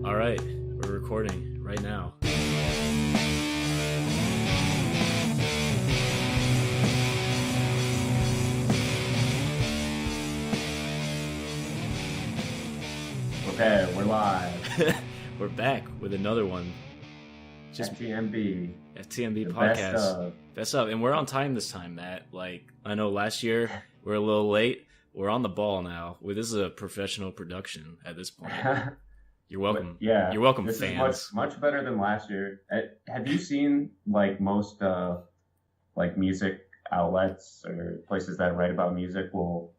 All right, we're recording right now. Okay, we're live. We're back with another one. FTMB. FTMB podcast. Best of. And we're on time this time, Matt. Like, I know last year we were a little late. We're on the ball now. This is a professional production at this point. You're welcome. Yeah. You're welcome, this fans. Is much better than last year. Have you seen, like, most, music outlets or places that write about music will,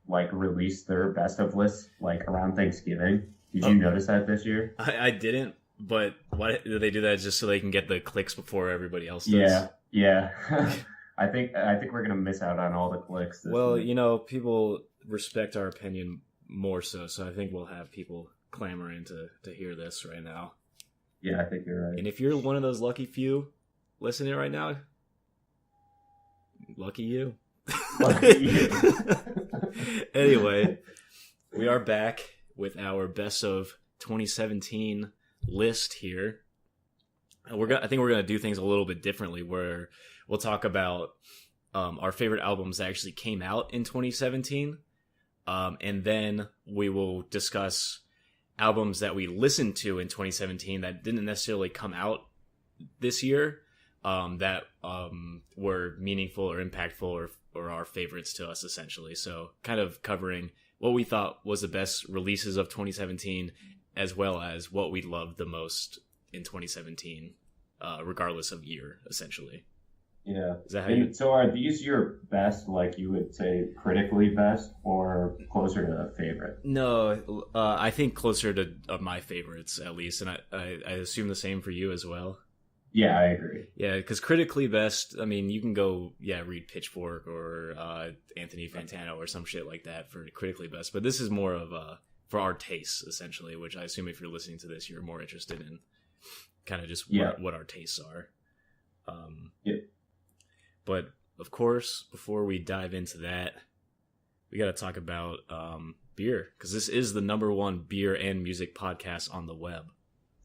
like, release their best of lists, like, around Thanksgiving? Did you notice that this year? I didn't, but why do they do that? Just so they can get the clicks before everybody else does? Yeah. I think we're gonna miss out on all the clicks. Well, week. you know, people respect our opinion more so I think we'll have people clamoring to hear this right now. Yeah, I think you're right. And if you're one of those lucky few listening right now, lucky you. Lucky you. Anyway, we are back with our best of 2017 list here. And I think we're gonna do things a little bit differently, where we'll talk about our favorite albums that actually came out in 2017, and then we will discuss albums that we listened to in 2017 that didn't necessarily come out this year, that were meaningful or impactful or our favorites to us, essentially. So kind of covering what we thought was the best releases of 2017, as well as what we loved the most in 2017, regardless of year, essentially. Yeah. Is that how So are these your best, like you would say critically best, or closer to a favorite? No, I think closer to my favorites, at least, and I assume the same for you as well. Yeah, I agree. Yeah, because critically best, I mean, you can go, read Pitchfork or Anthony Fantano or some shit like that for critically best, but this is more of for our tastes, essentially, which I assume if you're listening to this, you're more interested in kind of just what our tastes are. Yep. But, of course, before we dive into that, we got to talk about beer, because this is the #1 beer and music podcast on the web.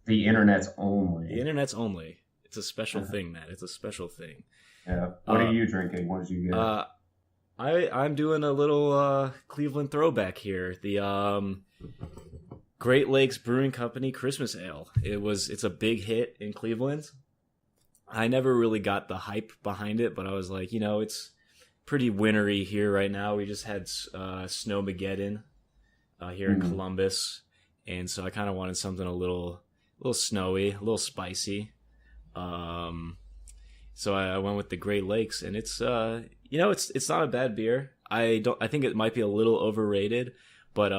The internet's only. The internet's only. It's a special thing, Matt. It's a special thing. Yeah. What are you drinking? What did you get? I'm doing a little Cleveland throwback here. The Great Lakes Brewing Company Christmas Ale. It's a big hit in Cleveland. I never really got the hype behind it, but I was like, it's pretty wintry here right now. We just had Snowmageddon here in Columbus, and so I kind of wanted something a little snowy, a little spicy. So I went with the Great Lakes, and it's it's not a bad beer. I think it might be a little overrated, but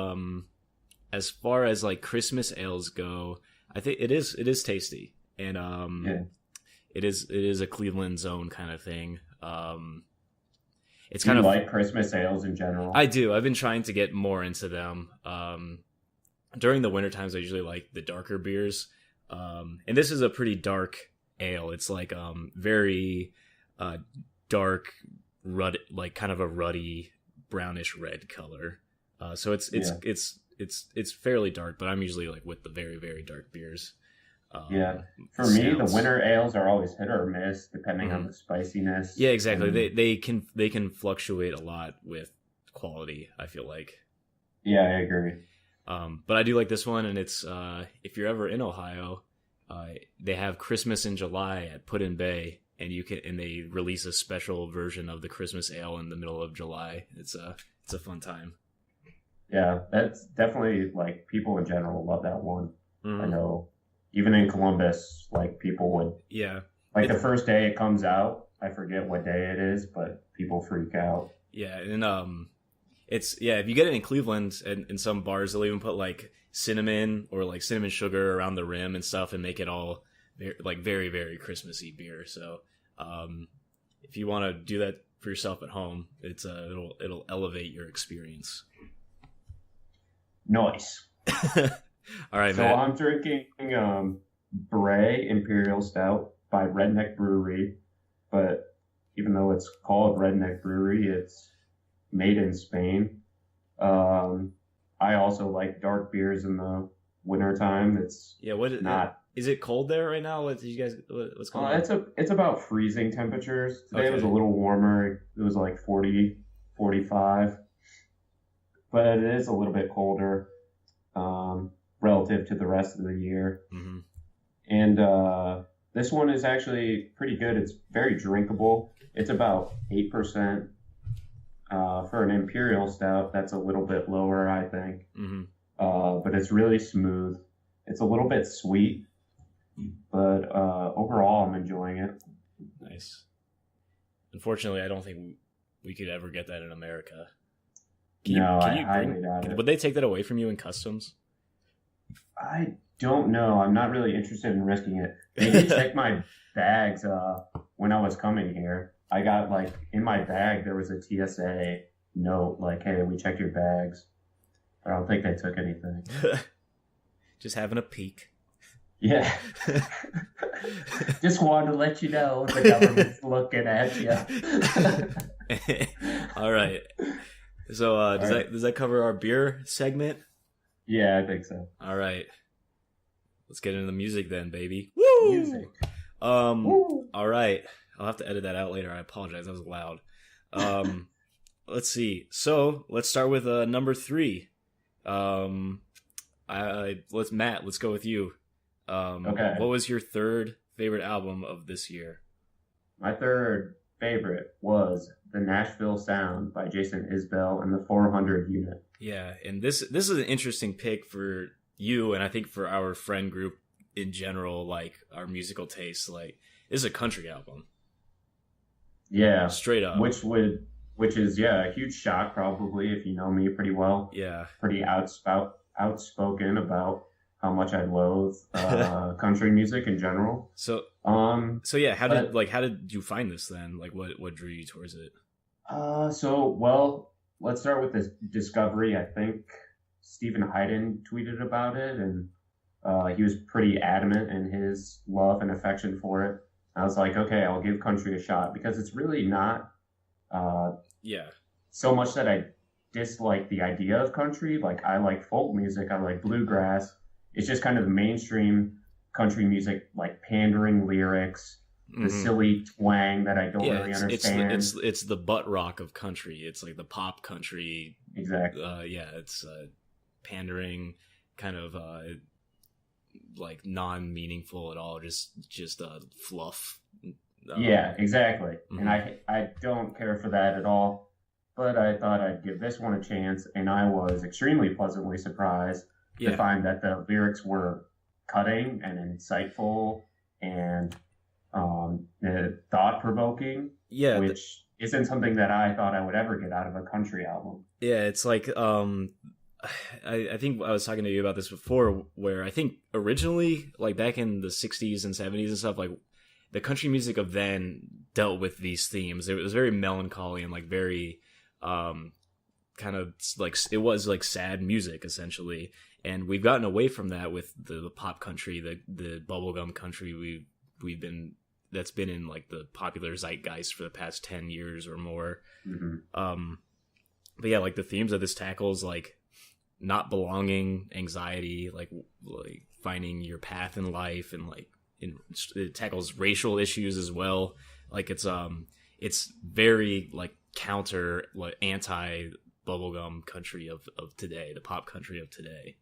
as far as like Christmas ales go, I think it is tasty, and It is a Cleveland zone kind of thing. It's kind of like Christmas ales in general. I do. I've been trying to get more into them. During the winter times, I usually like the darker beers. And this is a pretty dark ale. It's like very dark, like kind of a ruddy brownish red color. So it's fairly dark, but I'm usually like with the very, very dark beers. For me, the winter ales are always hit or miss depending on the spiciness. Yeah, exactly. They can fluctuate a lot with quality, I feel like. Yeah, I agree. But I do like this one, and it's if you're ever in Ohio, they have Christmas in July at Put-in Bay, and they release a special version of the Christmas ale in the middle of July. It's a fun time. Yeah, that's definitely, like, people in general love that one. Mm-hmm. I know. Even in Columbus, like, people would... Yeah. Like, the first day it comes out, I forget what day it is, but people freak out. Yeah, and if you get it in Cleveland, and in some bars, they'll even put, like, cinnamon or, like, cinnamon sugar around the rim and stuff and make it all, like, very, very Christmassy beer. So, if you want to do that for yourself at home, it'll elevate your experience. Nice. All right, so Matt. I'm drinking Bray Imperial Stout by Redneck Brewery, but even though it's called Redneck Brewery, it's made in Spain. I also like dark beers in the winter time. It's not. Is it cold there right now? What's going on? It's about freezing temperatures. Today Okay. was a little warmer. It was like 40, 45. But it is a little bit colder relative to the rest of the year. Mm-hmm. And this one is actually pretty good. It's very drinkable. It's about 8%. For an imperial stout, that's a little bit lower, I think. Mm-hmm. But it's really smooth. It's a little bit sweet, but overall, I'm enjoying it. Nice. Unfortunately, I don't think we could ever get that in America. I highly doubt it. Would they take that away from you in customs? I don't know. I'm not really interested in risking it. They did check my bags when I was coming here. I got, like, in my bag, there was a TSA note, like, hey, we checked your bags. I don't think they took anything. Just having a peek. Yeah. Just wanted to let you know the government's looking at you. All right. So does that cover our beer segment? Yeah, I think so. All right. Let's get into the music then, baby. Woo! Music. Woo! All right. I'll have to edit that out later. I apologize. That was loud. Let's see. So let's start with number 3. Let's go with you. Okay. What was your third favorite album of this year? My third favorite was The Nashville Sound by Jason Isbell and the 400 Unit. Yeah, and this is an interesting pick for you, and I think for our friend group in general, like our musical tastes. Like, this is a country album. Yeah, straight up. Which is a huge shock probably if you know me pretty well. Yeah, pretty outspoken about how much I loathe country music in general. So yeah, how did you find this then? Like, what drew you towards it? Let's start with this Discovery. I think Stephen Hayden tweeted about it, and he was pretty adamant in his love and affection for it. I was like, okay, I'll give country a shot, because it's really not so much that I dislike the idea of country. Like, I like folk music, I like bluegrass. It's just kind of the mainstream country music, like pandering lyrics, the silly twang that I don't really understand. It's the butt rock of country. It's like the pop country. Exactly. It's pandering, kind of like non-meaningful at all. Just fluff. Yeah, exactly. And I don't care for that at all. But I thought I'd give this one a chance, and I was extremely pleasantly surprised to find that the lyrics were cutting and insightful and thought-provoking, which isn't something that I thought I would ever get out of a country album. Yeah, it's like I think I was talking to you about this before, where I think originally, like back in the 60s and 70s and stuff, like the country music of then dealt with these themes. It was very melancholy and like very kind of like, it was like sad music essentially. And we've gotten away from that with the pop country, the bubblegum country that's been in like the popular zeitgeist for the past 10 years or more. But yeah, like the themes of this tackles like not belonging, anxiety, like finding your path in life, and like it tackles racial issues as well. Like it's very like counter, like anti bubblegum country of today, the pop country of today.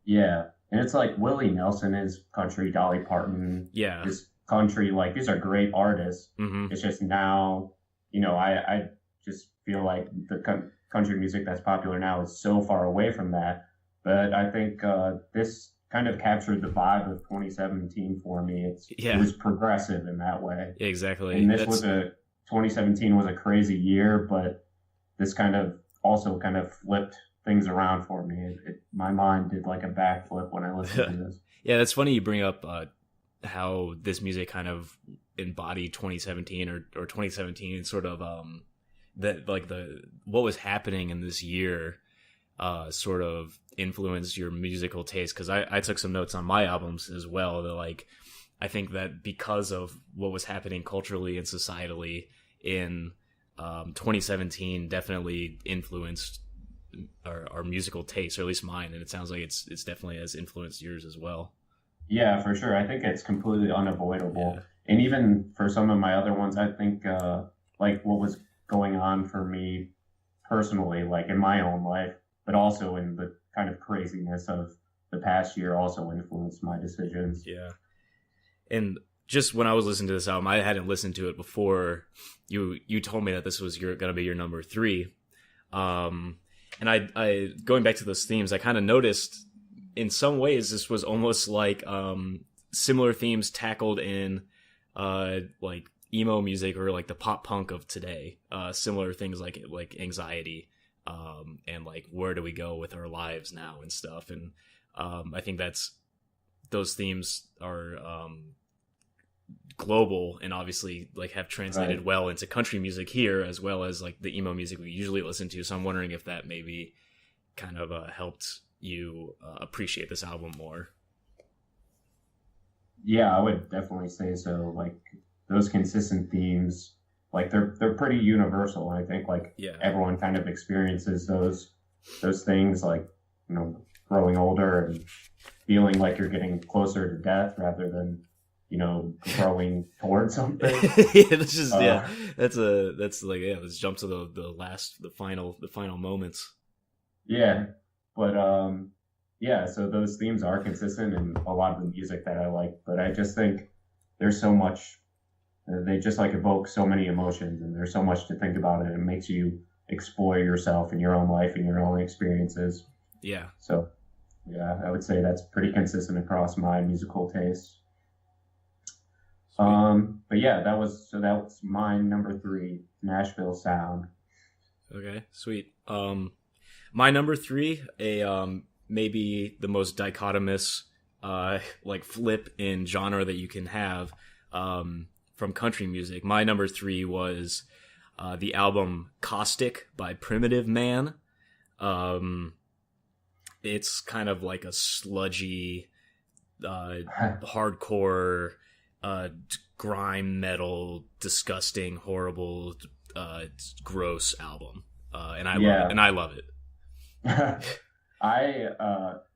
Yeah, and it's like Willie Nelson is country, Dolly Parton is country. Like, these are great artists. It's just now, I just feel like the country music that's popular now is so far away from that. But I think this kind of captured the vibe of 2017 for me. It was progressive in that way. Exactly. And 2017 was a crazy year, but this kind of also kind of flipped things around for me. My mind did like a backflip when I listened to this. Yeah, that's funny you bring up how this music kind of embodied 2017 or 2017 sort of that like what was happening in this year sort of influenced your musical taste, because I took some notes on my albums as well. That like I think that because of what was happening culturally and societally in 2017 definitely influenced our musical taste, or at least mine, and it sounds like it's definitely has influenced yours as well. Yeah, for sure. I think it's completely unavoidable. Yeah. And even for some of my other ones, I think like what was going on for me personally, like in my own life, but also in the kind of craziness of the past year also influenced my decisions. Yeah. And just when I was listening to this album, I hadn't listened to it before you told me that this was gonna be your number 3. And I going back to those themes, I kind of noticed in some ways this was almost like similar themes tackled in like emo music or like the pop punk of today. Similar things like anxiety, and like where do we go with our lives now and stuff. And I think those themes are global and obviously like have translated Right. well into country music here as well as like the emo music we usually listen to. So I'm wondering if that maybe kind of helped you appreciate this album more. Yeah, I would definitely say so. Like those consistent themes, like they're pretty universal. And I think like Yeah. everyone kind of experiences those things, like, you know, growing older and feeling like you're getting closer to death rather than, you know, growing towards something. Yeah, that's just that's like, yeah, let's jump to the final moments. Yeah, but yeah, so those themes are consistent in a lot of the music that I like, but I just think there's so much, they just like evoke so many emotions, and there's so much to think about, and it makes you explore yourself in your own life and your own experiences. Yeah. So yeah, I would say that's pretty consistent across my musical tastes. But yeah, that was my number 3, Nashville Sound. Okay, sweet. My number 3, maybe the most dichotomous like flip in genre that you can have from country music. My number 3 was the album Caustic by Primitive Man. It's kind of like a sludgy hardcore grime metal, disgusting, horrible, gross album, and I love it. I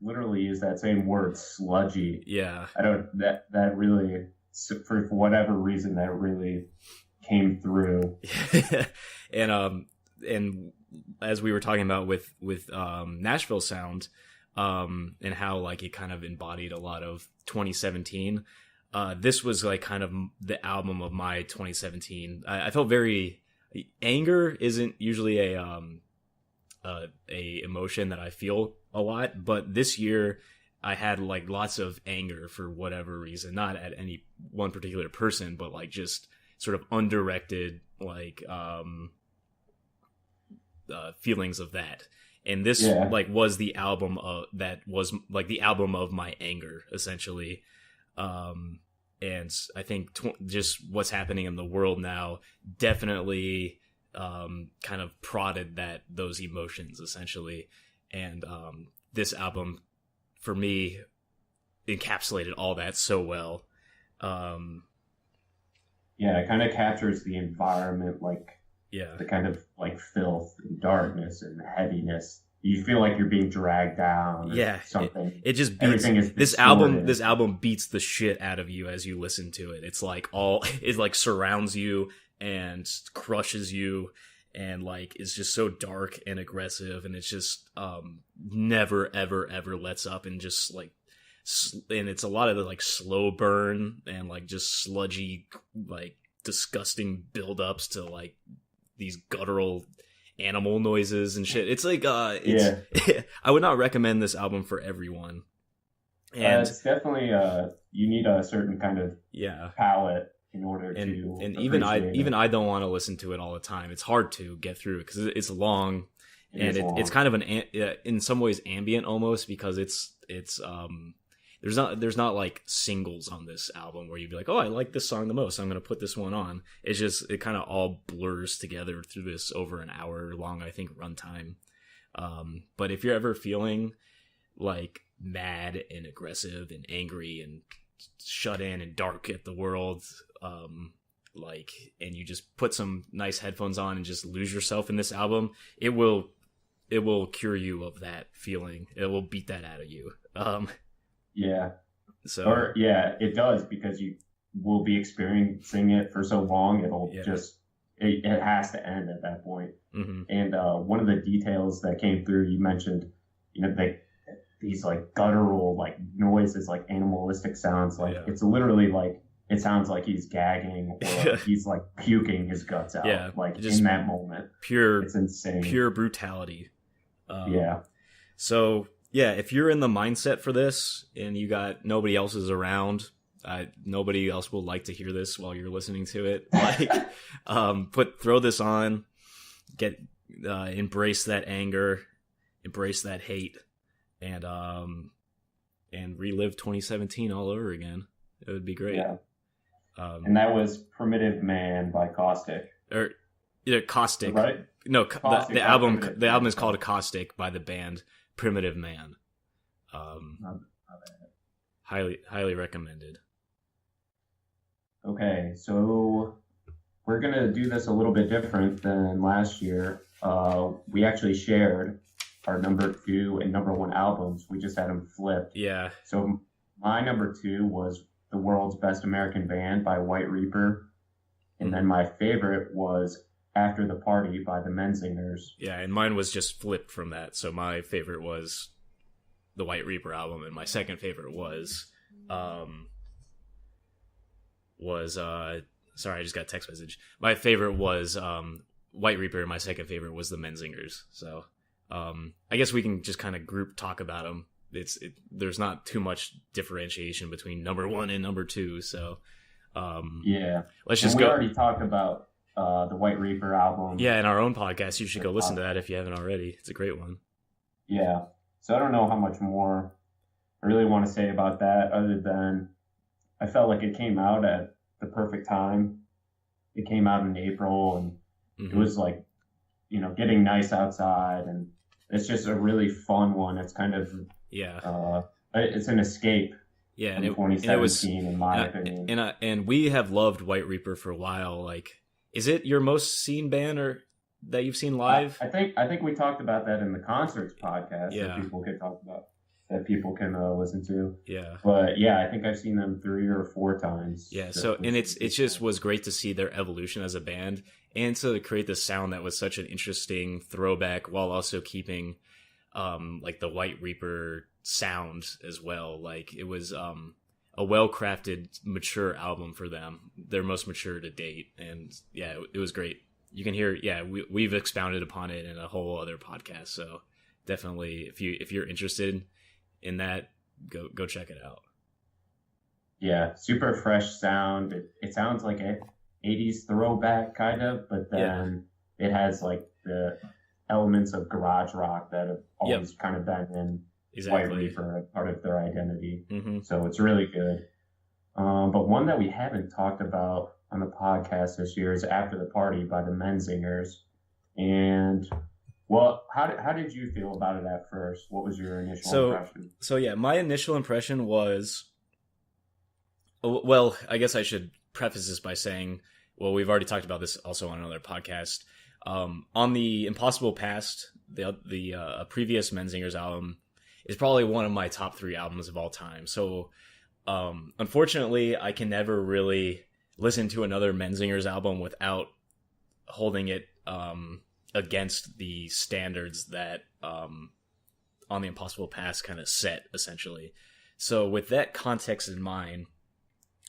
literally use that same word, sludgy. Yeah. I don't, that really, for whatever reason, that really came through. And as we were talking about with Nashville Sound, and how like it kind of embodied a lot of 2017. This was like kind of the album of my 2017. I felt very, anger isn't usually a emotion that I feel a lot, but this year I had like lots of anger for whatever reason, not at any one particular person, but like just sort of undirected like feelings of that. And this like was the album that was like the album of my anger essentially. And I think just what's happening in the world now definitely kind of prodded those emotions essentially. And this album for me encapsulated all that so well. Yeah, it kind of captures the environment, like the kind of like filth and darkness and heaviness. You feel like you're being dragged down. Or something. It just beats, everything is this distorted. This album beats the shit out of you as you listen to it. It's like it like surrounds you and crushes you, and like is just so dark and aggressive, and it's just never ever lets up, and just like and it's a lot of the like slow burn and like just sludgy like disgusting build-ups to like these guttural animal noises and shit. It's like I would not recommend this album for everyone. And it's definitely you need a certain kind of palette in order to and even I don't want to listen to it all the time. It's hard to get through it because it's long, it's kind of an in some ways ambient almost, because it's there's not like singles on this album where you'd be like, oh, I like this song the most, I'm gonna put this one on. It's just it kind of all blurs together through this over an hour long, I think, runtime. But if you're ever feeling like mad and aggressive and angry and shut in and dark at the world, and you just put some nice headphones on and just lose yourself in this album, it will it will cure you of that feeling. It will beat that out of you. Yeah. So Or yeah, it does, because you will be experiencing it for so long. It'll just it has to end at that point. Mm-hmm. And one of the details that came through, you mentioned, these like guttural like noises, like animalistic sounds. Like it's literally like it sounds like he's gagging or he's like puking his guts out. Yeah, like just in that moment. It's insane. Pure brutality. Yeah. So yeah, if you're in the mindset for this and you got nobody else is around, nobody else will like to hear this while you're listening to it. Like, throw this on, embrace that anger, embrace that hate, and relive 2017 all over again. It would be great. Yeah. And that was Primitive Man by Caustic. Or Caustic. Right? No, Caustic the album. Primitive The album Man. is called Caustic by the band Primitive Man. Highly recommended. Okay, so we're gonna do this a little bit different than last year. We actually shared our number 2 and number 1 albums. We just had them flipped. Yeah. So my number 2 was The World's Best American Band by White Reaper. And then my favorite was After the Party by the Menzingers. Yeah, and mine was just flipped from that. So my favorite was the White Reaper album, and my second favorite was sorry, I just got a text message. My favorite was White Reaper, and my second favorite was the Menzingers. So I guess we can just kind of group talk about them. There's not too much differentiation between number 1 and number 2. So yeah, let's just we go. already talked about the White Reaper album. Yeah, in our own podcast, you should go listen to that if you haven't already. It's a great one. Yeah, so I don't know how much more I really want to say about that, other than I felt like it came out at the perfect time. It came out in April, and it was like, getting nice outside, and it's just a really fun one. It's kind of it's an escape. Yeah, from and 2017, in my opinion. And we have loved White Reaper for a while. Like, is it your most seen band or that you've seen live? I think we talked about that in the concerts podcast. Yeah. That people could talk about, that people can listen to. Yeah. But yeah, I think I've seen them 3 or 4 times. Yeah. So, and it just was great to see their evolution as a band, and to create this sound that was such an interesting throwback while also keeping like the White Reaper sound as well. Like, it was a well-crafted, mature album for them, their most mature to date. And yeah, it was great. You can hear, we've expounded upon it in a whole other podcast. So definitely, if you're interested in that, go check it out. Yeah, super fresh sound. It sounds like a 80s throwback kind of, but then it has like the elements of garage rock that have always kind of been in White Reaper, part of their identity. So it's really good. But one that we haven't talked about on the podcast this year is After the Party by the Menzingers. And well, how did you feel about it at first? What was your initial impression? So yeah, my initial impression was, well, I guess I should preface this by saying, well, we've already talked about this also on another podcast. On the Impossible Past, the previous Menzingers album is probably one of my top 3 albums of all time. So unfortunately, I can never really listen to another Menzingers album without holding it against the standards that on the Impossible Past kind of set, essentially. So with that context in mind,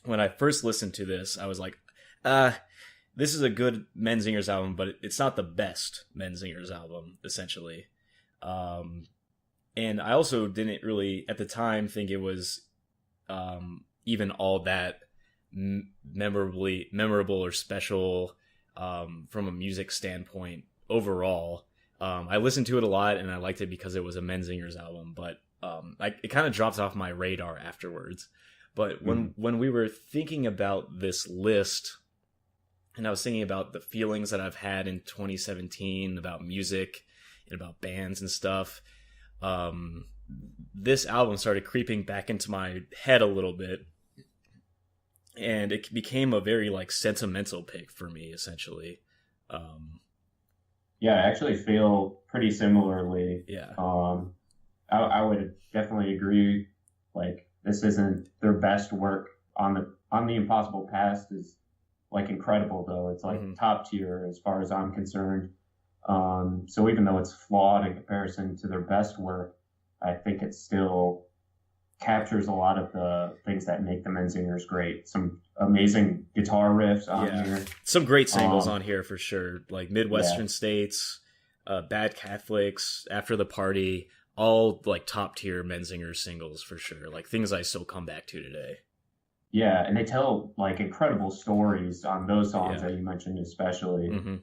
when I first listened to this, I was like, this is a good Menzingers album, but it's not the best Menzingers album, essentially. And I also didn't really, at the time, think it was even all that memorable or special from a music standpoint overall. I listened to it a lot, and I liked it because it was a Menzingers album, but it kind of dropped off my radar afterwards. But when we were thinking about this list, and I was thinking about the feelings that I've had in 2017 about music and about bands and stuff, this album started creeping back into my head a little bit, and it became a very like sentimental pick for me, essentially. Yeah, I actually feel pretty similarly. Yeah. I would definitely agree. Like, this isn't their best work on the Impossible Past is like incredible though. It's like Hmm. top tier as far as I'm concerned. So even though it's flawed in comparison to their best work, I think it still captures a lot of the things that make the Menzingers great. Some amazing guitar riffs on Yeah. here. Some great singles Um, on here for sure. Like yeah, Midwestern States, Bad Catholics, After the Party, all like top tier Menzinger singles for sure. Like things I still come back to today. yeah, and they tell like incredible stories on those songs Yeah. that you mentioned, especially. Hmm.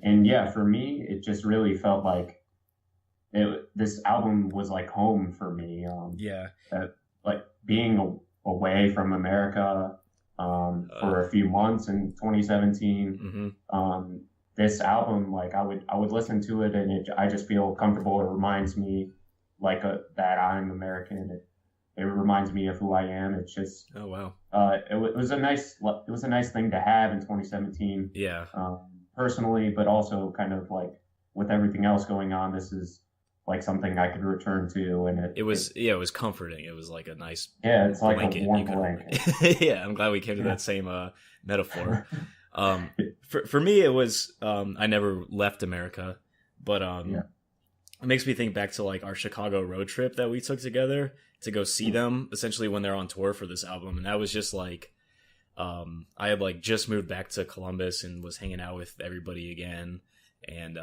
And yeah, for me, it just really felt like this album was like home for me. Yeah. Like being away from America Uh, for a few months in 2017. hmm. This album, like I would listen to it, and I just feel comfortable. It reminds me like that I'm American. It reminds me of who I am. It's just Oh wow. it was a nice thing to have in 2017, Yeah. personally, but also kind of like with everything else going on, this is like something I could return to, and It was comforting. It was like a nice yeah, it's like a blanket you warm could blanket. yeah, I'm glad we came to Yeah. that same metaphor. For me it was I never left America, but Yeah. it makes me think back to like our Chicago road trip that we took together to go see them essentially when they're on tour for this album. And that was just like I had like just moved back to Columbus and was hanging out with everybody again. And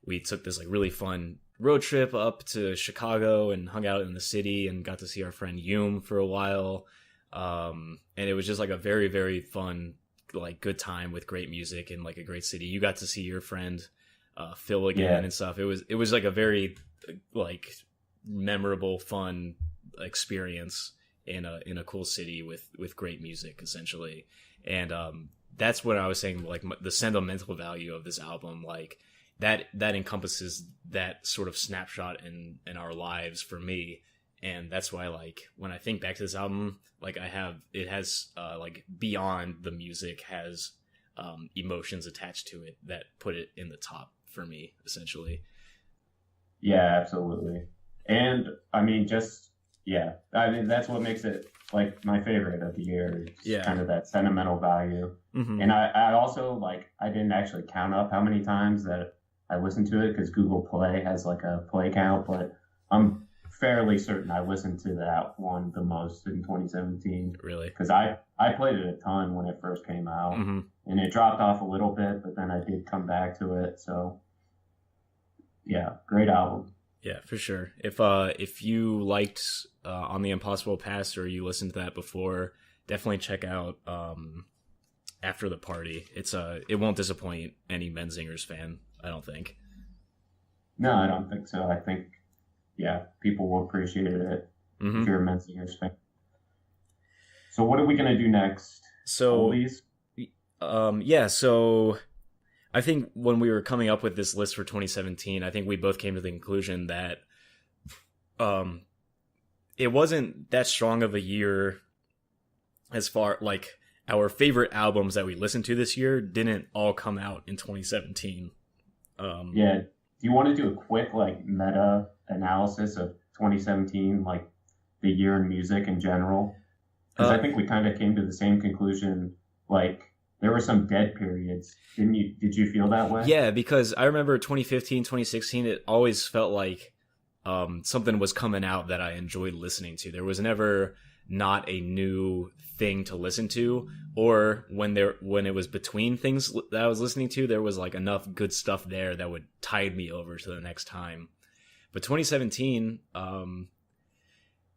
we took this like really fun road trip up to Chicago and hung out in the city and got to see our friend Hume for a while. And it was just like a very, very fun, like good time with great music and like a great city. You got to see your friend Phil again Yeah. and stuff. It was like a very like memorable, fun experience in a cool city with great music essentially. And that's what I was saying, like the sentimental value of this album, like that encompasses that sort of snapshot in our lives for me. And that's why like when I think back to this album, like it has like beyond the music has emotions attached to it that put it in the top for me essentially. Yeah, absolutely. And I mean, just yeah, I mean that's what makes it like my favorite of the year. It's Yeah. kind of that sentimental value. Hmm. And I also like I didn't actually count up how many times that I listened to it because Google Play has like a play count, but I'm fairly certain I listened to that one the most in 2017 Really. because I played it a ton when it first came out, Hmm. and it dropped off a little bit, but then I did come back to it. So yeah, great album. Yeah, for sure. If you liked On the Impossible Past or you listened to that before, definitely check out After the Party. It won't disappoint any Menzingers fan, I don't think. No, I don't think so. I think yeah, people will appreciate it Hmm. if you're a Menzingers fan. So what are we gonna do next? So Oldies? yeah, so I think when we were coming up with this list for 2017, I think we both came to the conclusion that um it wasn't that strong of a year as far like our favorite albums that we listened to this year didn't all come out in 2017. Um Yeah. Do you want to do a quick like meta analysis of 2017, like the year in music in general? Because I uh think we kind of came to the same conclusion. Like there were some dead periods. Didn't you? Did you feel that way? yeah, because I remember 2015, 2016 it always felt like something was coming out that I enjoyed listening to. There was never not a new thing to listen to, or when it was between things that I was listening to, there was like enough good stuff there that would tide me over to the next time. But 2017,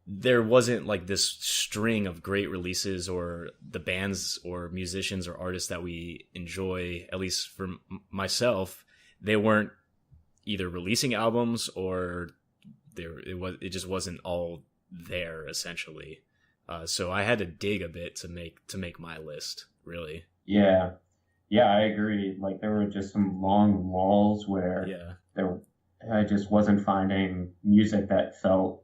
there wasn't like this string of great releases or the bands or musicians or artists that we enjoy, at least for myself. They weren't either releasing albums or it just wasn't all there essentially. So I had to dig a bit to make my list, really. Yeah. Yeah, I agree. Like there were just some long walls where Yeah. there I just wasn't finding music that felt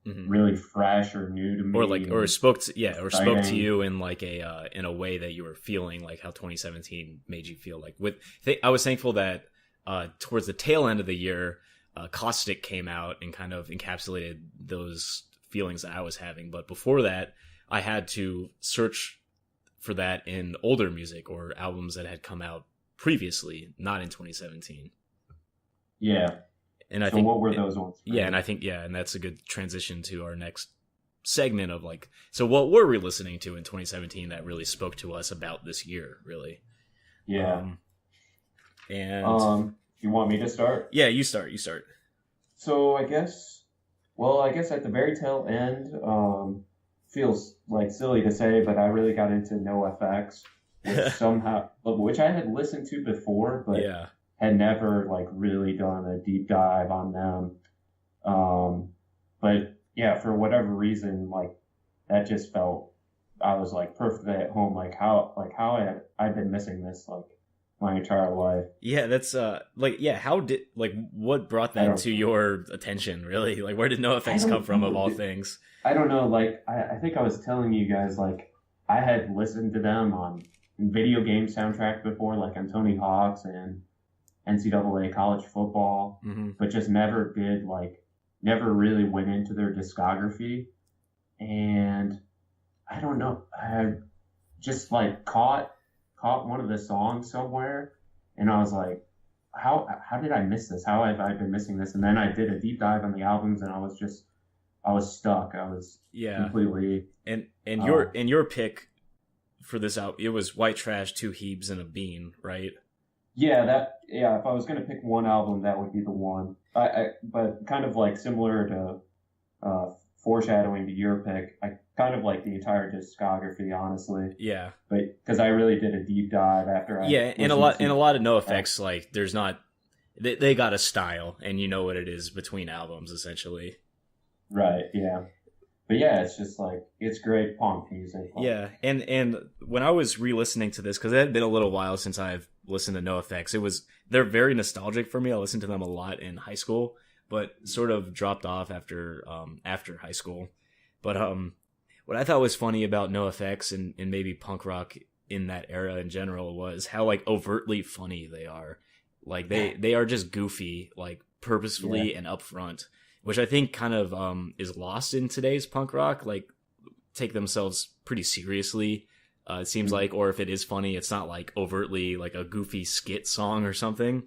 Hmm. really fresh or new to me. Or spoke to exciting. you in like a in a way that you were feeling like how 2017 made you feel. Like I was thankful that towards the tail end of the year, Caustic came out and kind of encapsulated those feelings that I was having. But before that, I had to search for that in older music or albums that had come out previously, not in 2017. Yeah. And I So think what were those ones? Yeah, and I think and that's a good transition to our next segment of like, so what were we listening to in 2017 that really spoke to us about this year, really? Yeah. And you want me to start? yeah, you start. So I guess at the very tail end, feels like silly to say, but I really got into NoFX, which I had listened to before, but Yeah. had never like really done a deep dive on them. But yeah, for whatever reason, like that just felt, I was like perfectly at home. Like how I've been missing this like my entire life. Yeah, that's what brought that to your attention, really? Like, where did NoFX come from, of all things? I don't know. Like, I think I was telling you guys, like, I had listened to them on video game soundtrack before, like on Tony Hawk's and NCAA college football, but just never really went into their discography. And I don't know. I just like caught one of the songs somewhere, and I was like, how did I miss this? How have I been missing this? And then I did a deep dive on the albums, and I was stuck. I was completely. And your pick for this out, it was White Trash, Two Heebs, and a Bean, right? Yeah, if I was gonna pick one album, that would be the one. But kind of like similar to foreshadowing to your pick, I kind of like the entire discography, honestly. Yeah. But because I really did a deep dive after I and a lot of NoFX, like there's not they got a style, and you know what it is between albums, essentially. Right. Yeah. But yeah, it's just like, it's great punk music. Yeah, and when I was re-listening to this, because it had been a little while since I've listened to NoFX, they're very nostalgic for me. I listened to them a lot in high school, but sort of dropped off after high school. But what I thought was funny about NoFX and maybe punk rock in that era in general was how like overtly funny they are. Like they are just goofy, like purposefully and upfront, which I think kind of is lost in today's punk rock. Like, take themselves pretty seriously, it seems like, or if it is funny, it's not like overtly like a goofy skit song or something.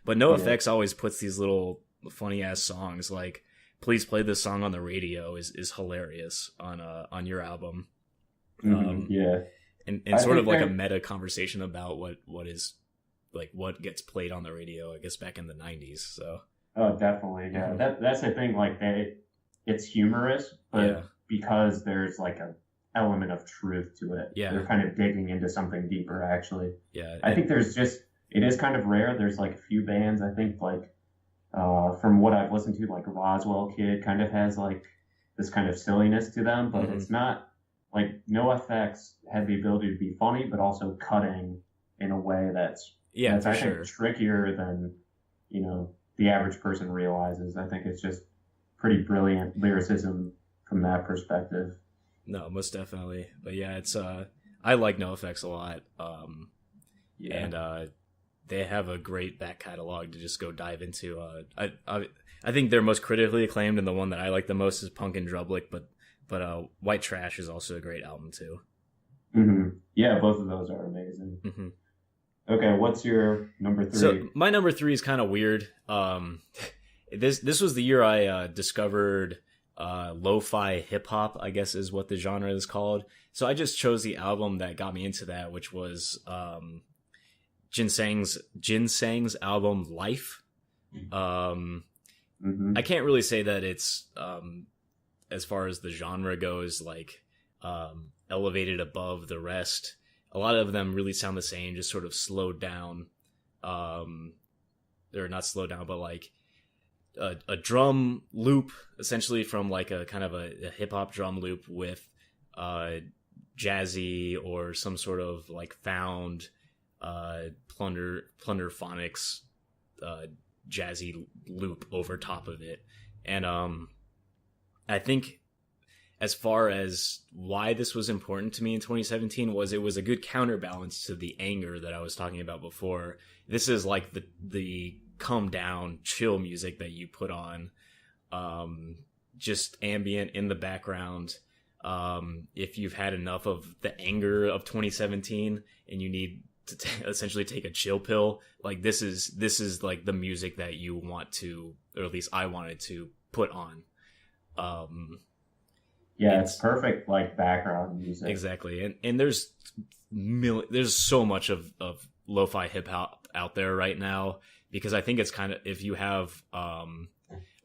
But NoFX always puts these little funny ass songs, like "Please Play This Song on the Radio" is hilarious on your album. And sort of like a meta conversation about what is like what gets played on the radio, I guess, back in the 90s. So. Oh, definitely. Yeah. That's the thing. Like it's humorous, but because there's like an element of truth to it, they're kind of digging into something deeper, actually. Yeah. I think it is kind of rare. There's like a few bands, I think, like, from what I've listened to, like Roswell Kid kind of has like this kind of silliness to them, but it's not like NoFX had the ability to be funny, but also cutting in a way that's I think trickier than, the average person realizes. I think it's just pretty brilliant lyricism from that perspective. No, most definitely. But yeah, it's I like NoFX a lot. And they have a great back catalog to just go dive into. I think they're most critically acclaimed, and the one that I like the most is Punk and Drublick, but White Trash is also a great album too. Yeah, both of those are amazing. Okay, what's your number 3? So my number 3 is kind of weird. This was the year I discovered lo-fi hip-hop, I guess is what the genre is called. So I just chose the album that got me into that, which was Jinsang's album Life. I can't really say that it's as far as the genre goes, like elevated above the rest. A lot of them really sound the same, just sort of slowed down. Or not slowed down, but like a drum loop, essentially, from like a kind of a hip hop drum loop with jazzy or some sort of like found plunderphonics jazzy loop over top of it. And I think as far as why this was important to me in 2017 was it was a good counterbalance to the anger that I was talking about before. This is like the calm down, chill music that you put on, just ambient in the background. If you've had enough of the anger of 2017 and you need to essentially take a chill pill, like this is like the music that you want to, or at least I wanted to put on. Yeah, it's perfect like background music. Exactly. And there's so much of lo-fi hip hop out there right now, because I think it's kind of, if you have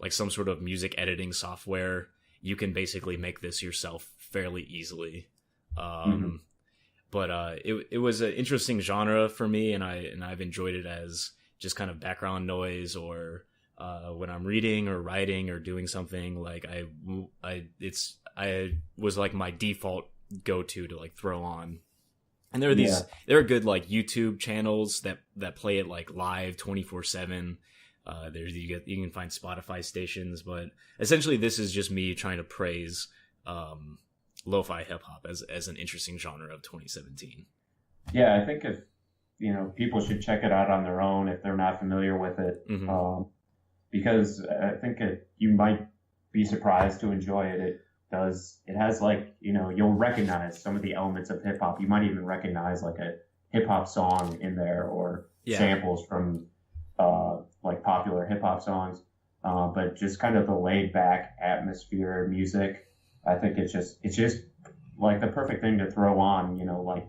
like some sort of music editing software, you can basically make this yourself fairly easily. But it was an interesting genre for me, and I've enjoyed it as just kind of background noise, or when I'm reading or writing or doing something, like I was like my default go-to to like throw on. And there are good like YouTube channels that play it like live 24/7. You can find Spotify stations, but essentially this is just me trying to praise lo-fi hip hop as an interesting genre of 2017. Yeah, I think if people should check it out on their own if they're not familiar with it, because I think you might be surprised to enjoy it. It has like you'll recognize some of the elements of hip hop. You might even recognize like a hip hop song in there, or samples from like popular hip hop songs, but just kind of the laid back atmosphere music. I think it's just like the perfect thing to throw on,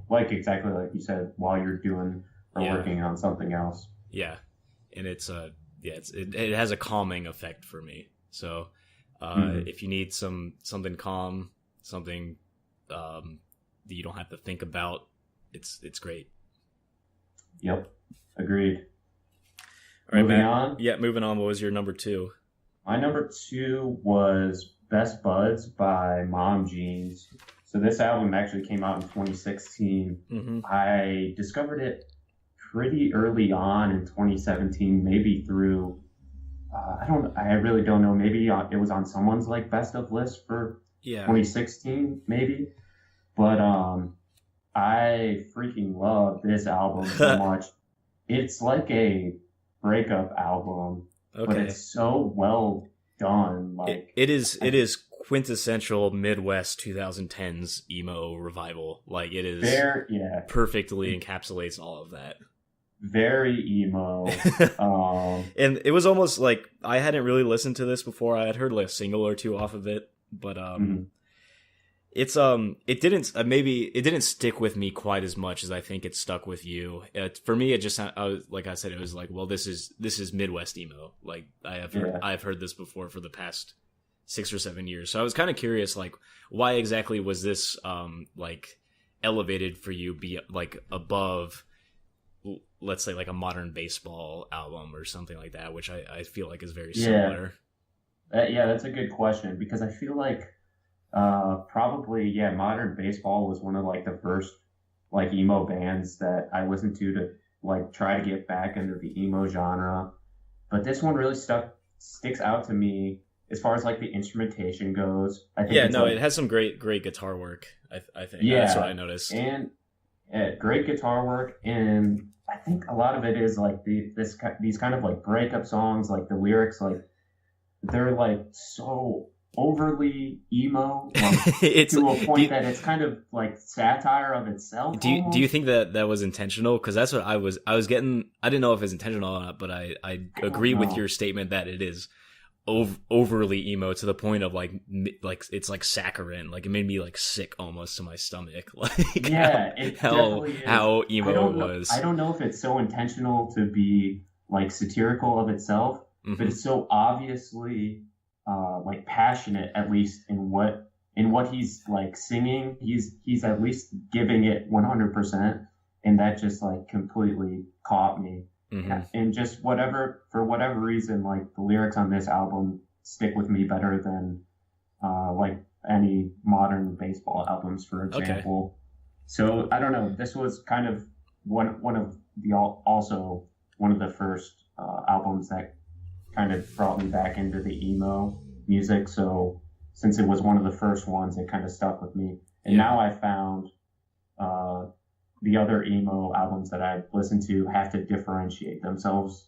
like exactly like you said, while you're doing or working on something else. Yeah, and it has a calming effect for me. So if you need something calm, something that you don't have to think about, it's great. Yep, agreed. All right, moving on. Yeah, moving on. What was your number 2? My number 2 was Best Buds by Mom Jeans. So this album actually came out in 2016. I discovered it pretty early on in 2017, maybe through I really don't know. Maybe it was on someone's like best of list for 2016, maybe. But I freaking love this album so much. It's like a breakup album, but it's so well done. Like it is quintessential Midwest 2010s emo revival. Like it is perfectly encapsulates all of that. Very emo. And it was almost like I hadn't really listened to this before. I had heard like a single or two off of it, but it didn't stick with me quite as much as I think it stuck with you. For me, it just like I said, it was like, well, this is Midwest emo. Like I've heard this before for the past 6 or 7 years. So I was kind of curious, like, why exactly was this like elevated for you, be like above, let's say, like a modern baseball album or something like that, which I feel like is very similar. That's a good question, because I feel like probably modern baseball was one of like the first like emo bands that I listened to like try to get back into the emo genre. But this one really sticks out to me as far as like the instrumentation goes. I think it has some great guitar work. I think that's what I noticed. And great guitar work, and I think a lot of it is like these kind of like breakup songs, like the lyrics, like they're like so overly emo, like, it's to a point that it's kind of like satire of itself. Do you think that was intentional? Because that's what I was getting. I didn't know if it's intentional or not, but I agree with your statement that it is overly emo to the point of like it's like saccharine. Like it made me like sick almost to my stomach. Like how emo it was. I don't know if it's so intentional to be like satirical of itself, but it's so obviously like passionate, at least in what he's like singing. He's at least giving it 100%, and that just like completely caught me. And just for whatever reason, like the lyrics on this album stick with me better than like any modern baseball albums, for example. So I don't know. This was kind of one of the first albums that kind of brought me back into the emo music. So since it was one of the first ones, it kind of stuck with me. And now I found the other emo albums that I listen to have to differentiate themselves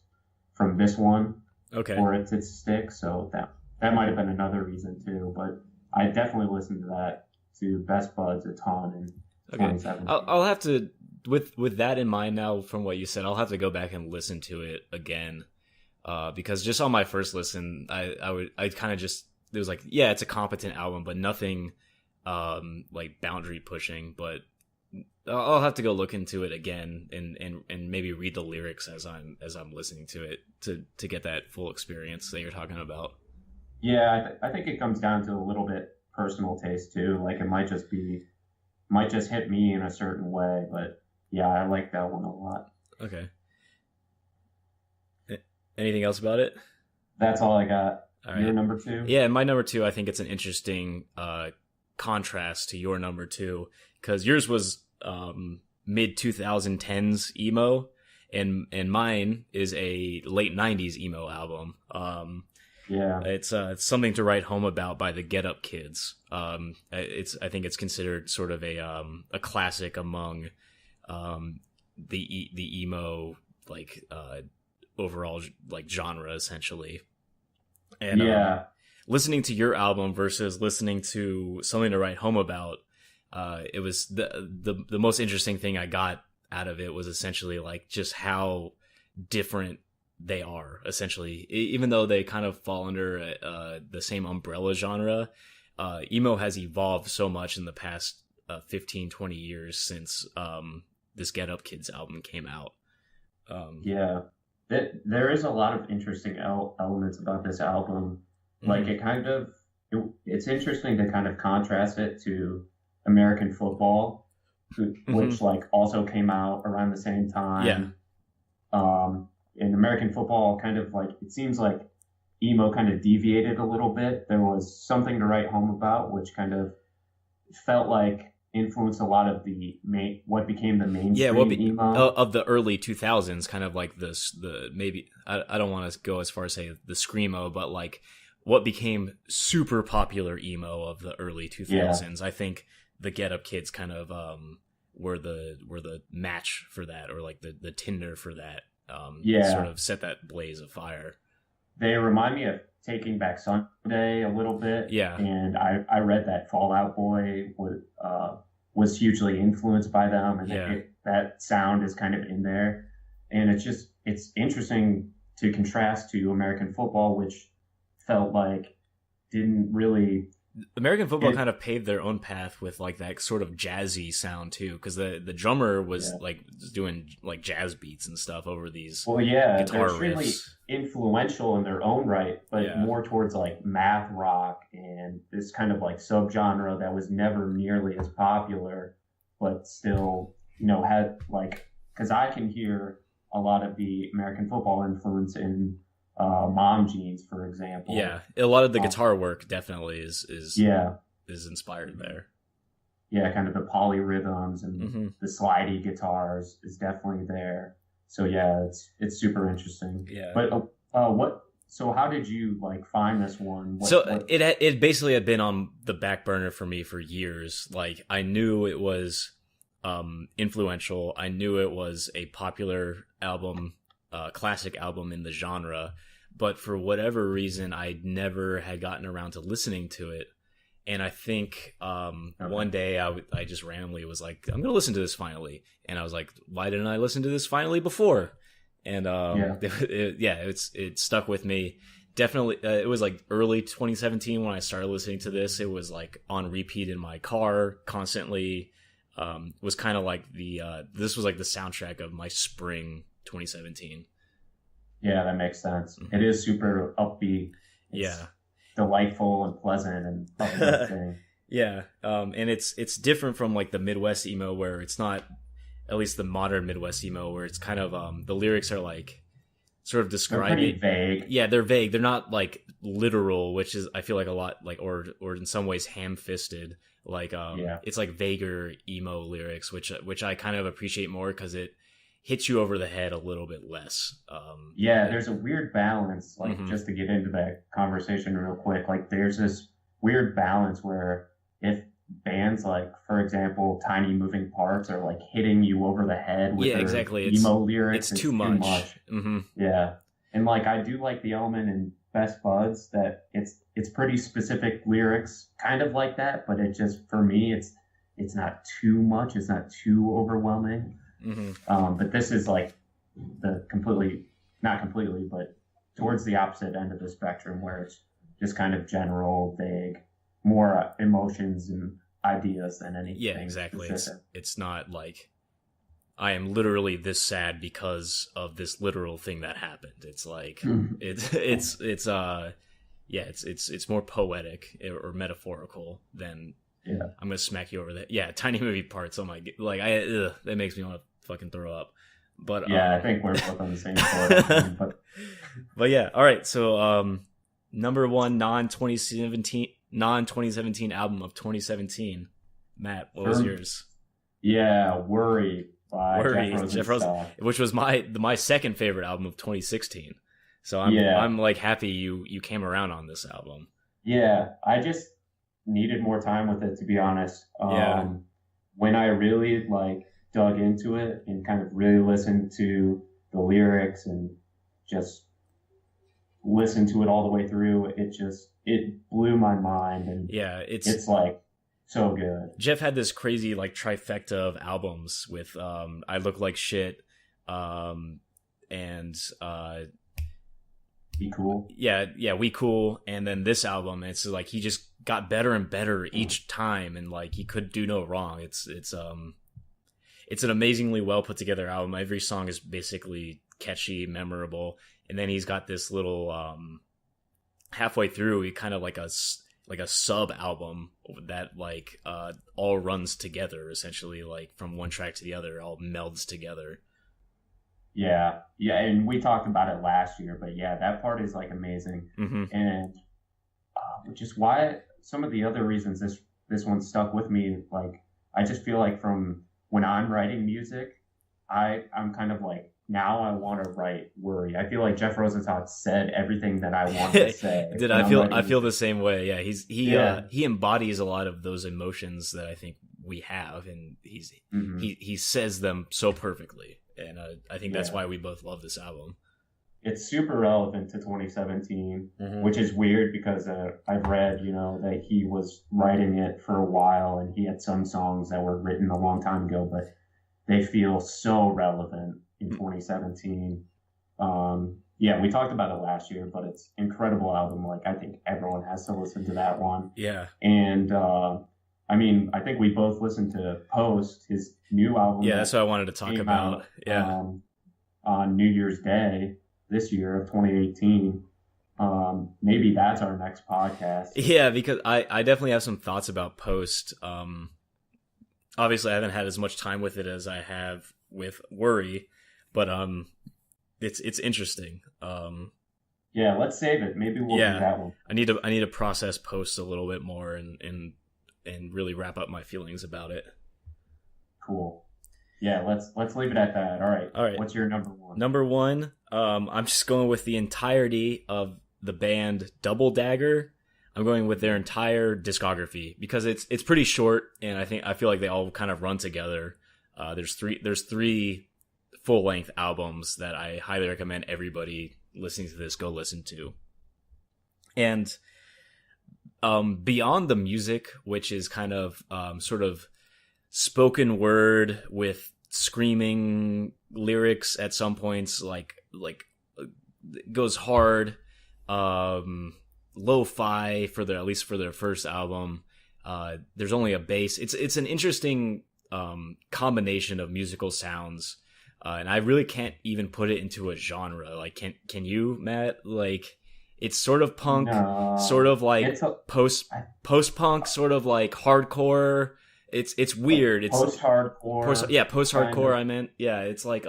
from this one for it to stick. So that might have been another reason too. But I definitely listened to Best Buds a ton in 2017. I'll have to, with that in mind now from what you said, I'll have to go back and listen to it again. Because just on my first listen, I kind of just, it was like, yeah, it's a competent album, but nothing like boundary pushing. But I'll have to go look into it again and maybe read the lyrics as I'm listening to it to get that full experience that you're talking about. Yeah, I think it comes down to a little bit personal taste too. Like it might just hit me in a certain way, but yeah, I like that one a lot. Okay. Anything else about it? That's all I got. All Your right. number 2? Yeah, my number 2, I think it's an interesting contrast to your number 2, because yours was mid 2010s emo, and mine is a late 90s emo album. Yeah, it's something to write home about by the Get Up Kids. I think it's considered sort of a classic among the emo like overall like genre essentially. And listening to your album versus listening to Something to Write Home About, it was the most interesting thing I got out of it was essentially like just how different they are essentially, even though they kind of fall under the same umbrella genre. Emo has evolved so much in the past 15-20 years since this Get Up Kids album came out. There is a lot of interesting elements about this album. Like it's interesting to kind of contrast it to American Football, which like also came out around the same time. In American Football, kind of like, it seems like emo kind of deviated a little bit. There was Something to Write Home About, which kind of felt like influenced a lot of what became the mainstream emo of the early 2000s, kind of like the maybe I don't want to go as far as say the screamo, but like what became super popular emo of the early 2000s. I think the Get Up Kids kind of were the match for that, or like the Tinder for that. Sort of set that blaze of fire. They remind me of Taking Back Sunday a little bit. Yeah. And I read that Fall Out Boy was hugely influenced by them, and that sound is kind of in there. And it's interesting to contrast to American Football, which felt like didn't really... American Football kind of paved their own path with like that sort of jazzy sound too, because the drummer was like doing like jazz beats and stuff over these guitar they're riffs. Really influential in their own right, but more towards like math rock and this kind of like subgenre that was never nearly as popular, but still, had like, because I can hear a lot of the American Football influence in Mom Jeans, for example. Yeah, a lot of the guitar work definitely is inspired there. Yeah, kind of the polyrhythms and the slidey guitars is definitely there. So yeah, it's super interesting. Yeah. But So how did you like find this one? It basically had been on the back burner for me for years. Like I knew it was influential. I knew it was a popular album, classic album in the genre, but for whatever reason, I never had gotten around to listening to it. And I think one day I just randomly was like, I'm going to listen to this finally. And I was like, why didn't I listen to this finally before? And it stuck with me. Definitely, it was like early 2017 when I started listening to this. It was like on repeat in my car constantly. Was kind of like this was like the soundtrack of my spring 2017. Yeah, that makes sense. Mm-hmm. It is super upbeat. It's delightful and pleasant and everything. Yeah, and it's different from like the Midwest emo, where it's not, at least the modern Midwest emo, where it's kind of the lyrics are like sort of describing. They're pretty vague. Yeah, they're vague. They're not like literal, which is I feel like a lot like or in some ways ham-fisted. Like it's like vaguer emo lyrics, which I kind of appreciate more because it hits you over the head a little bit less. There's a weird balance. Like just to get into that conversation real quick, like there's this weird balance where if bands like, for example, Tiny Moving Parts are like hitting you over the head with Yeah, their exactly. emo lyrics, It's too much. Yeah. And like I do like the element in Best Buds that it's pretty specific lyrics, kind of like that, but it just for me it's not too much, it's not too overwhelming. But this is like the completely, not completely, but towards the opposite end of the spectrum where it's just kind of general, vague, more emotions and ideas than anything. Yeah, exactly. It's not like I am literally this sad because of this literal thing that happened. It's like it's more poetic or metaphorical than I'm gonna smack you over that. Yeah, Tiny Movie Parts. Oh my, like that makes me want to fucking throw up. But I think we're both on the same board. But yeah, all right. So number one non 2017 album of 2017. Matt, what was yours? Yeah, Worry by Jeff Rosenstock, which was my second favorite album of 2016. So I'm like happy you came around on this album. Yeah, I just needed more time with it, to be honest. When I really like dug into it and kind of really listened to the lyrics and just listened to it all the way through, it blew my mind. And it's like so good. Jeff had this crazy like trifecta of albums with I Look Like Shit, and We Cool. Yeah, We Cool, and then this album. It's like he just got better and better each time, and like he could do no wrong. It's an amazingly well put together album. Every song is basically catchy, memorable, and then he's got this little halfway through, he kind of like a sub album that like all runs together essentially, like from one track to the other, all melds together. Yeah, and we talked about it last year, but yeah, that part is like amazing, and which is why some of the other reasons this one stuck with me. Like I just feel like from when I'm writing music, I'm kind of like, now I want to write Worry. I feel like Jeff Rosenstock said everything that I wanted to say. I feel the same way. Yeah, he embodies a lot of those emotions that I think we have, and he says them so perfectly. And I think that's why we both love this album. It's super relevant to 2017, which is weird because I've read, that he was writing it for a while and he had some songs that were written a long time ago, but they feel so relevant in 2017. We talked about it last year, but it's an incredible album. Like I think everyone has to listen to that one. Yeah. And I think we both listened to Post, his new album. Yeah, that's what I wanted to talk about. On New Year's Day this year of 2018. Maybe that's our next podcast. Yeah, because I definitely have some thoughts about Post. Obviously, I haven't had as much time with it as I have with Worry, but it's interesting. Yeah, let's save it. Maybe we'll do that one. I need to process Post a little bit more and really wrap up my feelings about it. Cool. Yeah, let's leave it at that. All right. What's your number one? Number one, I'm just going with the entirety of the band Double Dagger. I'm going with their entire discography because it's pretty short, and I feel like they all kind of run together. There's three full length albums that I highly recommend everybody listening to this go listen to. And beyond the music, which is kind of sort of spoken word with screaming lyrics at some points, like goes hard, lo-fi at least for their first album. There's only a bass. It's an interesting combination of musical sounds, and I really can't even put it into a genre. Like, can you, Matt? Like, it's sort of punk, sort of like post-punk, sort of like hardcore. It's weird. It's post-hardcore. Post-hardcore. I meant, it's like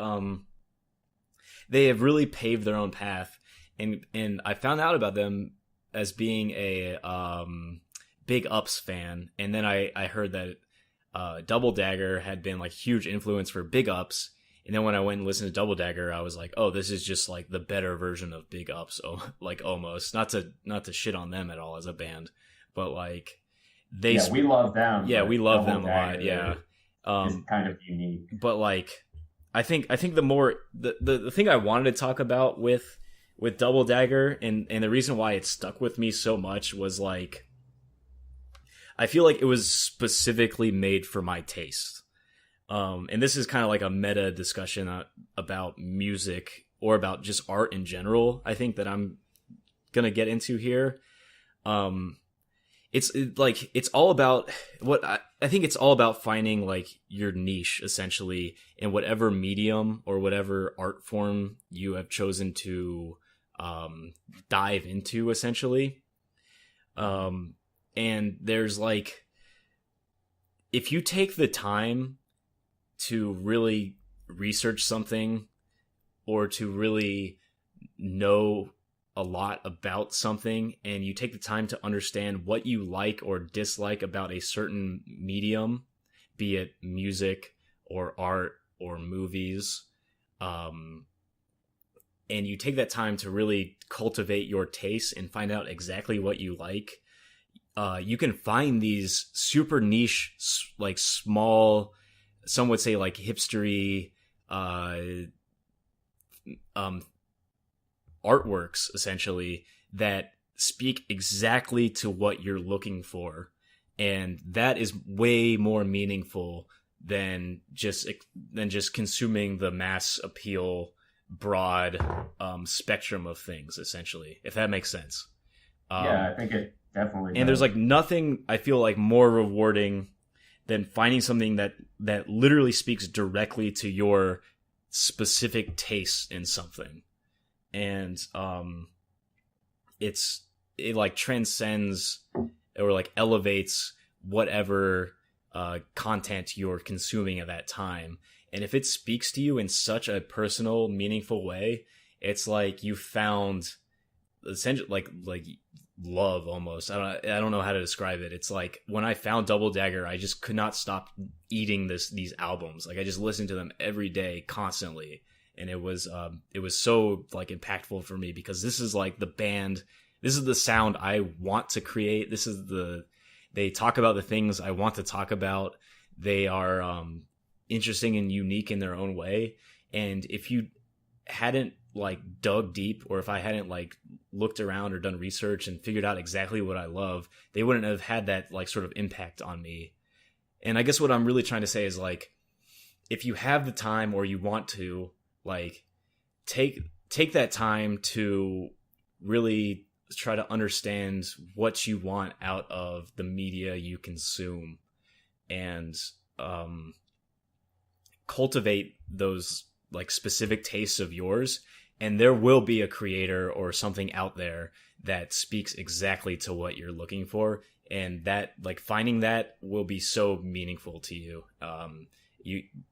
they have really paved their own path, and I found out about them as being a Big Ups fan, and then I heard that Double Dagger had been like huge influence for Big Ups, and then when I went and listened to Double Dagger, I was like, oh, this is just like the better version of Big Ups, like almost not to shit on them at all as a band, but like we love them. Yeah, we love them a lot. Dagger Yeah, is kind of unique. but like I think the more the thing I wanted to talk about with Double Dagger and the reason why it stuck with me so much was like I feel like it was specifically made for my taste. And this is kind of like a meta discussion about music or about just art in general. I think that I'm gonna get into here. It's all about I think it's all about finding like your niche essentially in whatever medium or whatever art form you have chosen to dive into essentially. And there's like, if you take the time to really research something or to really know a lot about something and you take the time to understand what you like or dislike about a certain medium, be it music or art or movies, and you take that time to really cultivate your taste and find out exactly what you like, you can find these super niche, like small, some would say like hipstery, artworks essentially that speak exactly to what you're looking for, and that is way more meaningful than just consuming the mass appeal broad spectrum of things essentially, if that makes sense. Yeah, I think it definitely and does. There's like nothing I feel like more rewarding than finding something that literally speaks directly to your specific taste in something. And it like transcends or like elevates whatever content you're consuming at that time. And if it speaks to you in such a personal, meaningful way, it's like you found essentially like love almost. I don't know how to describe it. It's like when I found Double Dagger, I just could not stop eating these albums. Like I just listened to them every day constantly. And it was so like impactful for me because this is like the band, this is the sound I want to create. They talk about the things I want to talk about. They are interesting and unique in their own way. And if you hadn't like dug deep, or if I hadn't like looked around or done research and figured out exactly what I love, they wouldn't have had that like sort of impact on me. And I guess what I'm really trying to say is like, if you have the time or you want to, like, take that time to really try to understand what you want out of the media you consume, and cultivate those like specific tastes of yours, and there will be a creator or something out there that speaks exactly to what you're looking for, and that like finding that will be so meaningful to you.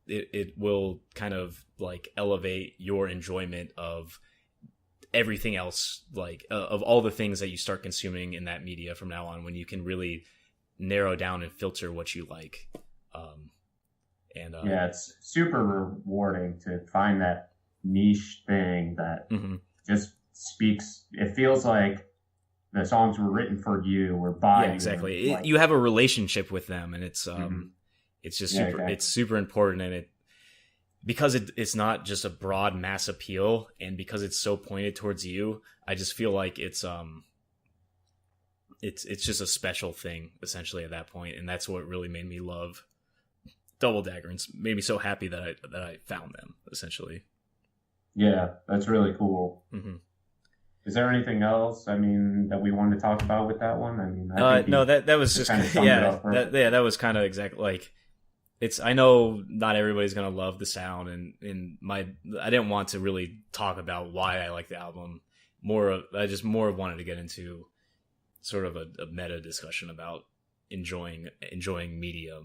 It will kind of like elevate your enjoyment of everything else, like of all the things that you start consuming in that media from now on, when you can really narrow down and filter what you like. Yeah, it's super rewarding to find that niche thing that just speaks. It feels like the songs were written for you or by you. Exactly. You have a relationship with them, and it's it's just super. Exactly. It's super important, and because it's not just a broad mass appeal, and because it's so pointed towards you, I just feel like it's just a special thing essentially at that point, and that's what really made me love Double Dagger and made me so happy that I found them essentially. Yeah, that's really cool. Mm-hmm. Is there anything else? I mean, that we wanted to talk about with that one? I mean, no, that was just kind of that was kind of exactly like. I know not everybody's gonna love the sound, and I didn't want to really talk about why I like the album. I just wanted to get into sort of a meta discussion about enjoying a media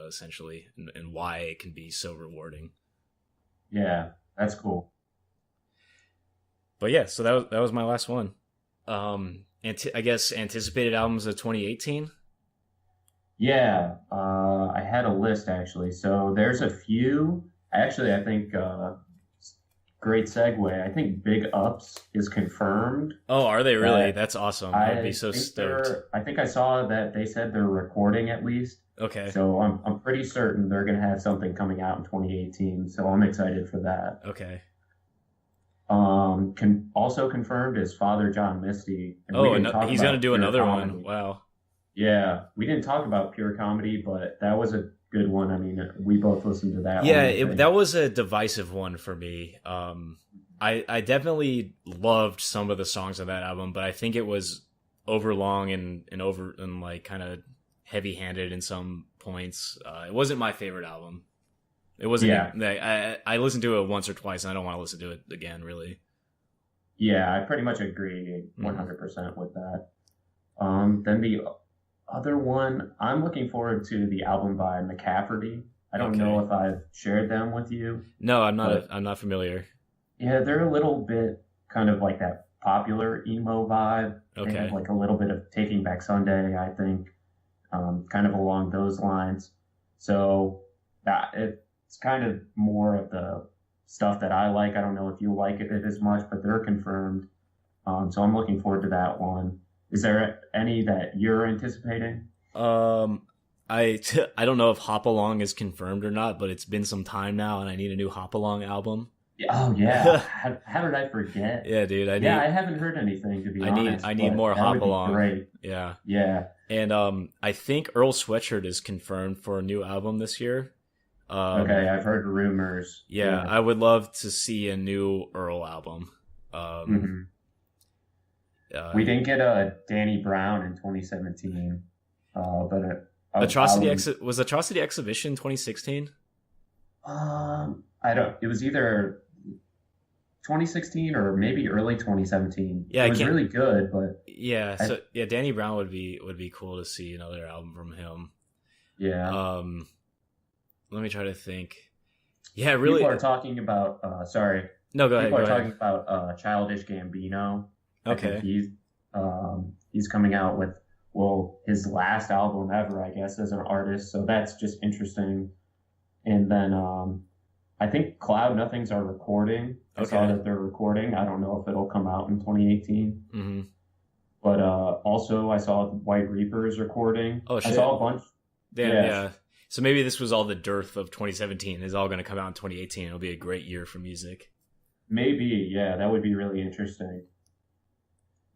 essentially, and why it can be so rewarding. Yeah, that's cool. But yeah, so that was my last one. I guess anticipated albums of 2018. Yeah, I had a list actually. So there's a few. Actually, I think great segue. I think Big Ups is confirmed. Oh, are they really? That's awesome. I'd be so stoked. I think I saw that they said they're recording at least. Okay. So I'm pretty certain they're going to have something coming out in 2018. So I'm excited for that. Okay. Also confirmed is Father John Misty. He's going to do another comedy. one. Wow. Yeah, we didn't talk about Pure Comedy, but that was a good one. I mean, we both listened to that. Yeah, that was a divisive one for me. I definitely loved some of the songs on that album, but I think it was overlong and like kind of heavy-handed in some points. It wasn't my favorite album. It wasn't. Yeah. I listened to it once or twice, and I don't want to listen to it again, really. Yeah, I pretty much agree 100% with that. Then the other one, I'm looking forward to the album by McCafferty. I don't know if I've shared them with you. No, I'm not. I'm not familiar. Yeah, they're a little bit kind of like that popular emo vibe. Okay. They have like a little bit of Taking Back Sunday, I think, kind of along those lines. So it's kind of more of the stuff that I like. I don't know if you like it as much, but they're confirmed. So I'm looking forward to that one. Is there any that you're anticipating? I don't know if Hop Along is confirmed or not, but it's been some time now, and I need a new Hop Along album. Oh yeah, how did I forget? Yeah, dude. I haven't heard anything, to be honest. I need more Hop Along. Great. Yeah. And I think Earl Sweatshirt is confirmed for a new album this year. Okay, I've heard rumors. Yeah, I would love to see a new Earl album. We didn't get a Danny Brown in 2017, but was Atrocity Exhibition 2016? I don't. It was either 2016 or maybe early 2017. Yeah, it was really good, but Danny Brown would be cool to see another album from him. Yeah. Let me try to think. Yeah, really. People are talking about. Sorry. No, go ahead. People are talking about Childish Gambino. Okay. He's coming out with his last album ever, I guess, as an artist. So that's just interesting. And then I think Cloud Nothings are recording. I saw that they're recording. I don't know if it'll come out in 2018. Mm-hmm. But also I saw White Reaper is recording. Oh shit! I saw a bunch. Yeah. So maybe this was all the dearth of 2017. It's all going to come out in 2018. It'll be a great year for music. Maybe, yeah, that would be really interesting.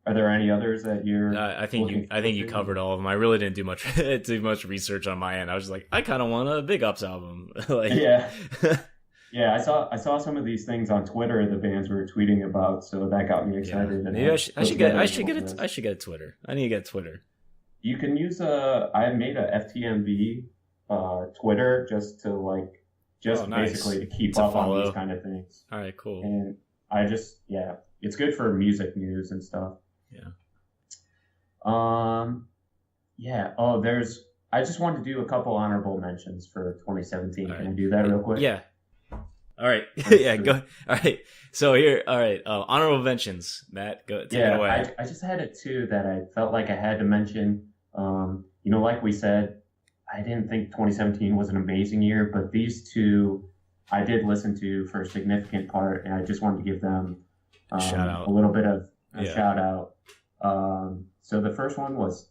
Are there any others that you're? I think you covered all of them. I really didn't do much research on my end. I was just like, I kind of want a Big Ups album. Yeah, yeah. I saw some of these things on Twitter the bands were tweeting about, so that got me excited. Yeah. Maybe I should get a Twitter. I need to get a Twitter. You can use I made a FTMB Twitter just to basically to keep up on these kind of things. All right, cool. And it's good for music news and stuff. Yeah. Yeah. Oh, I just wanted to do a couple honorable mentions for 2017. Can I do that real quick? Yeah. All right. Yeah, go. All right. So here, all right. Honorable mentions. Matt, go take it away. I just had two that I felt like I had to mention. Like we said, I didn't think 2017 was an amazing year, but these two I did listen to for a significant part, and I just wanted to give them shout out. A little bit of a shout out. So the first one was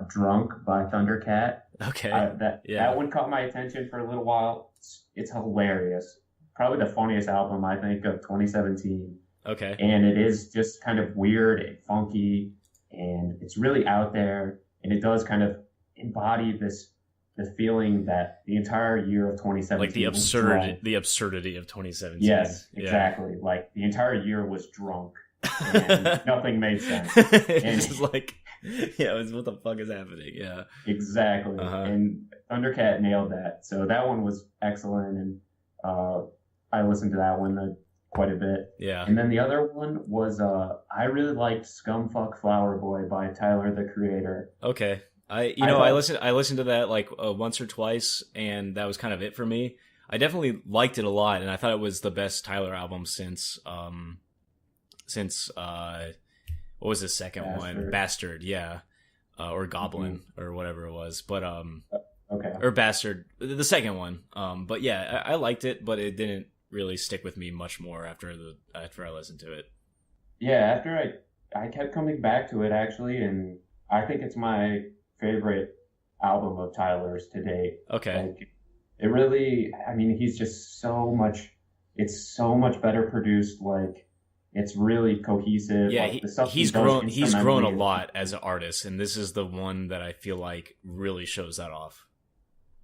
Drunk by Thundercat. Okay. That one caught my attention for a little while. It's hilarious. Probably the funniest album, I think, of 2017. Okay. And it is just kind of weird and funky, and it's really out there, and it does kind of embody the feeling that the entire year of 2017 like the absurdity of 2017. Yes, exactly. Like the entire year was drunk and nothing made sense. It's just like, what the fuck is happening? Yeah, exactly. And Thundercat nailed that. So that one was excellent, and I listened to that one quite a bit. Yeah. And then the other one was I really liked Scumfuck Flower Boy by Tyler, the Creator. Okay. I listened to that like once or twice, and that was kind of it for me. I definitely liked it a lot, and I thought it was the best Tyler album since what was the second one? Bastard, yeah, or Goblin or whatever it was, but okay, or Bastard, the second one. But yeah, I liked it, but it didn't really stick with me much more after I listened to it. Yeah, after I kept coming back to it actually, and I think it's my favorite album of Tyler's to date. Okay. Like, it really, I mean, he's just so much, it's so much better produced. Like, it's really cohesive. Yeah, like, the stuff he's he does grown. He's grown a instrumentally lot as an artist, and this is the one that I feel like really shows that off.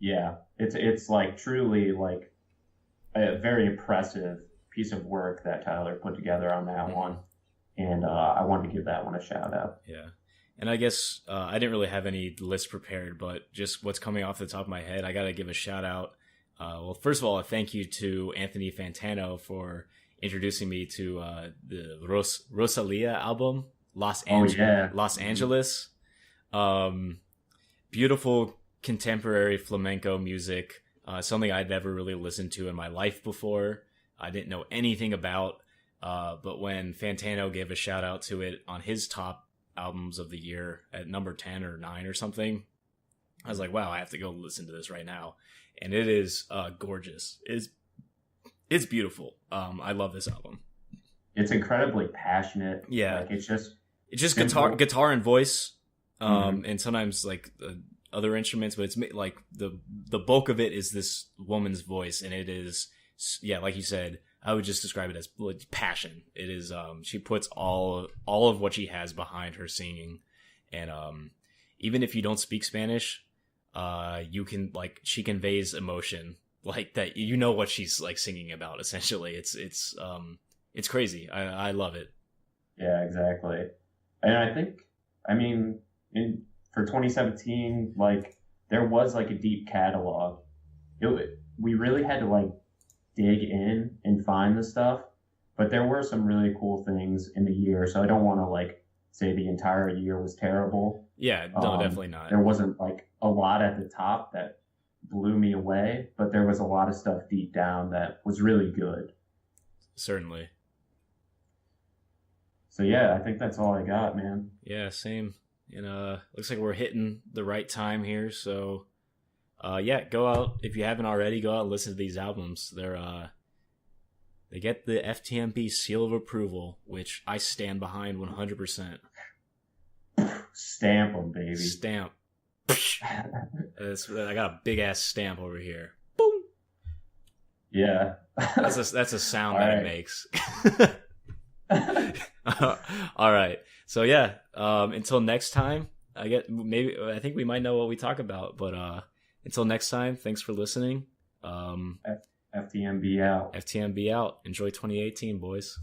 Yeah, it's like truly like a very impressive piece of work that Tyler put together on that one, and I wanted to give that one a shout out. Yeah, and I guess I didn't really have any list prepared, but just what's coming off the top of my head, I gotta give a shout out. Well, first of all, a thank you to Anthony Fantano for introducing me to the Rosalia album, Los Angeles. Beautiful contemporary flamenco music, something I'd never really listened to in my life before. I didn't know anything about, but when Fantano gave a shout out to it on his top albums of the year at number 10 or 9 or something, I was like, wow, I have to go listen to this right now. And it is gorgeous. It's beautiful. I love this album. It's incredibly passionate. Yeah, like, it's just simple. guitar and voice, and sometimes like other instruments, but it's like the bulk of it is this woman's voice, and it is, yeah, like you said, I would just describe it as like passion. It is she puts all of what she has behind her singing, and even if you don't speak Spanish, you can, like, she conveys emotion like that, you know what she's like singing about. Essentially, it's crazy. I love it. Yeah, exactly. And I think, I mean, for 2017, like, there was like a deep catalog. We really had to like dig in and find the stuff, but there were some really cool things in the year. So I don't want to like say the entire year was terrible. Yeah, no, definitely not. There wasn't like a lot at the top that blew me away, but there was a lot of stuff deep down that was really good. Certainly. So yeah, I think that's all I got, man. Yeah, same. And looks like we're hitting the right time here. So yeah, go out, if you haven't already, go out and listen to these albums. They get the FTMB seal of approval, which I stand behind 100%. Stamp them, baby. Stamp. I got a big ass stamp over here. Boom. Yeah. That's a sound all that right. It makes. All right. So yeah, until next time, I think we might know what we talk about, but until next time, thanks for listening. FTMB out. FTMB out. Enjoy 2018, boys.